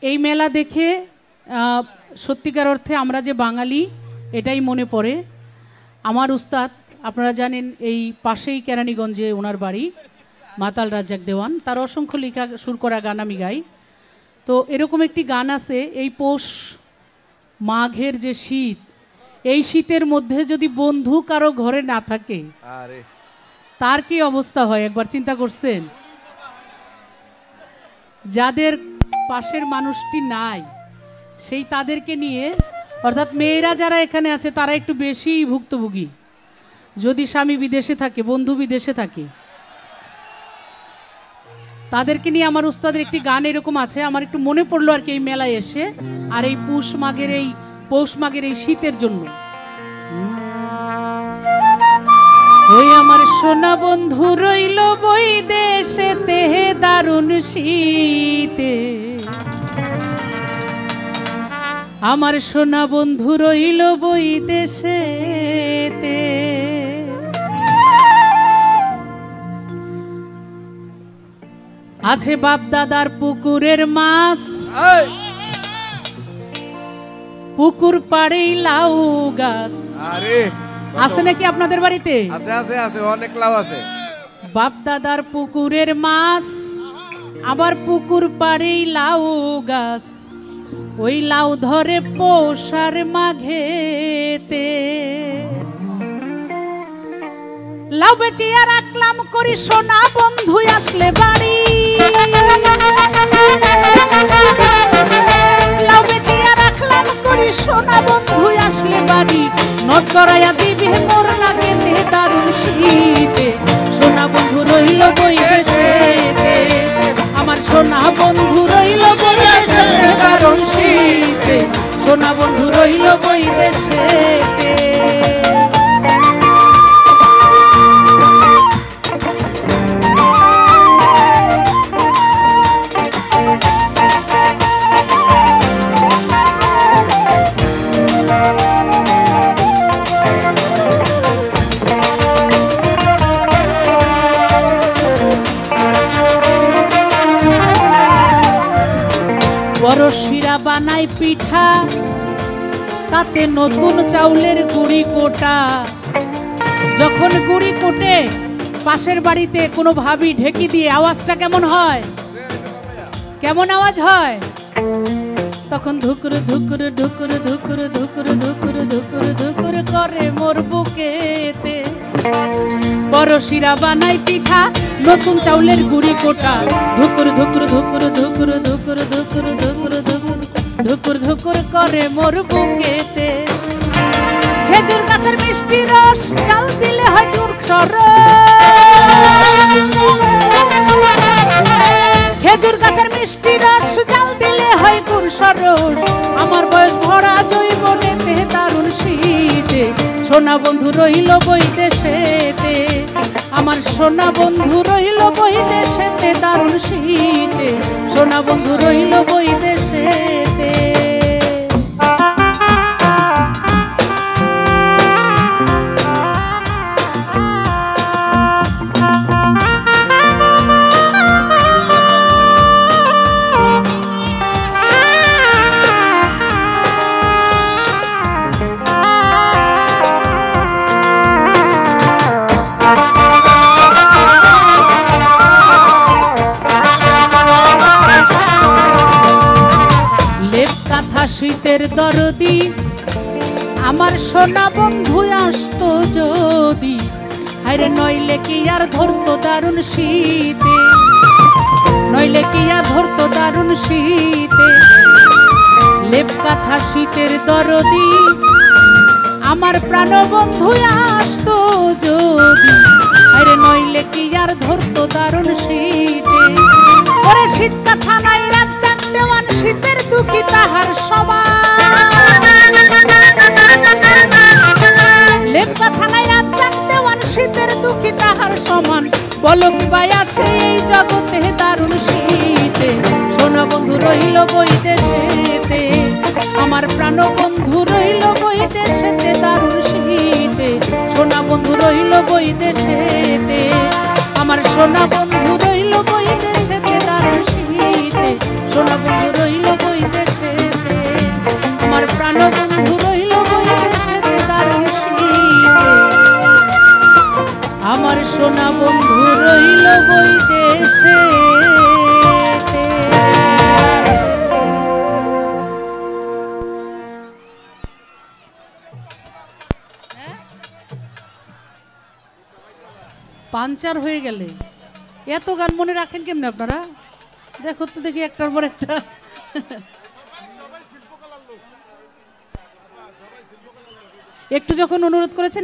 এই মেলা দেখে সত্যিকার অর্থে আমরা যে বাঙালি এটাই মনে পড়ে। আমার উস্তাদ আপনারা জানেন এই পাশেই কেরানীগঞ্জে ওনার বাড়ি, মাতাল রাজ্জাক দেওয়ান, তার অসংখ্য লেখা সুর করা গান আমি গাই। তো এরকম একটি গান আছে, এই পৌষ মাঘের যে শীত, এই শীতের মধ্যে যদি বন্ধু কারো ঘরে না থাকে তার কি অবস্থা হয় একবার চিন্তা করছেন? যাদের পাশের মানুষটি নাই সেই তাদেরকে নিয়ে, অর্থাৎ মেয়েরা যারা এখানে আছে তারা একটু বেশি ভুক্তভোগী। যদি স্বামী বিদেশে থাকে, বন্ধু বিদেশে থাকে, তাদেরকে নিয়ে আমার উস্তাদের একটি গান এরকম আছে, আমার একটু মনে পড়লো আর কি এই মেলায় এসে, আর এই পৌষ মাঘের এই শীতের জন্য। ওই আমার সোনা বন্ধু রইল বই দেশেতে দারুণ শীতে, আমার সোনা বন্ধু রইল বই দেশেতে, আছে বাপ দাদার পুকুরের মাছ, পুকুর পাড়েই লাউ গাছ। আছে নাকি আপনাদের বাড়িতে? আছে আছে আছে, অনেক লাউ আছে। বাপ দাদার পুকুরের মাছ, আবার পুকুর পাড়েই লাউ গাছ, ওই লাউ ধরে পৌষ আর মাঘেতে। লাউ বেচিয়া রাখলাম করি সোনা বন্ধু আসলে বাড়ি, লাউ বেচিয়া রাখলাম করি সোনা বন্ধু আসলে বাড়ি, নদ করাইয়া দিবি মোর নাগেতে দারুণ শীতে, সোনা বন্ধু রইল বই দেশেতে, আমার সোনা বন্ধু রইল বই দেশেতে দারুণ শীতে, সোনা বন্ধু রইল বই দেশেতে। বড় শিরা বানাই পিঠা, তাতে নতুন চাউলের গুড়ি কোটা, যখন গুড়ি কোটে পাশের বাড়িতে কোনো ভাবি ঢেকি দিয়ে আওয়াজটা কেমন হয়? কেমন আওয়াজ হয়? তখন ধুকুর ধুকুর ধুকুর ধুকুর ধুকুর ধুকুর ধুকুর ধুকুর করে মোর বুকেতে। বড় শিরা বানাই পিঠা, নতুন চাউলের গুড়ি কোটা, ধুকুর ধুকুর ধুকুর ধুকুর ধুকুর ধুকুর ধুকুর ধুকুর ধুকুর ধুকুর করে মোর বুকেতে। খেজুর গাছের মিষ্টি রস চাল দিলে হয় জোর সরস, খেজুর গাছের মিষ্টি রস চাল দিলে হয় গুড় সরস, আমার বয়স ভরা জৈবনেতে দারুণ শীতে, সোনা বন্ধু রইল বই দেশেতে, আমার সোনা বন্ধু রইল বই দেশেতে দারুণ শীতে, সোনা বন্ধু রইল বই দেশেতে। শীতের দরদি আমার সোনা বন্ধু আসতো যদি, হায়রে নইলে কি আর ধরতো দারুণ শীতে, নইলে কি আর ধরতো দারুণ শীতে। লেপ কাঁথা শীতের দরদি আমার প্রাণ বন্ধু আসতো যদি, হায়রে নইলে কি আর ধরতো দারুণ শীতে। ওরে শীত কাঁথা নাই রাজ্জাক দেওয়ান, শীতের দুঃখী তাহার সমান, লেপ কাঁথা নাই রাজ্জাক দেওয়ান, শীতের দুঃখী তাহার সমান, বলো কি বাই আছে এই জগতে দারুণ শীতে, সোনা বন্ধু রইল বই দেশেতে, আমার প্রাণ বন্ধু রইল বই দেশেতে দারুণ শীতে, সোনা বন্ধু রইল বই দেশেতে, আমার সোনা বন্ধু রইল বই দেশেতে দারুণ শীতে, সোনা বন্ধু রইল বই আমার সোনা বন্ধু রইল বই দেশে। পাঞ্চার হয়ে গেলে এত গান মনে রাখেন কেমনে আপনারা? দেখো তো দেখি একটার পর একটা। একটু যখন অনুরোধ করেছেন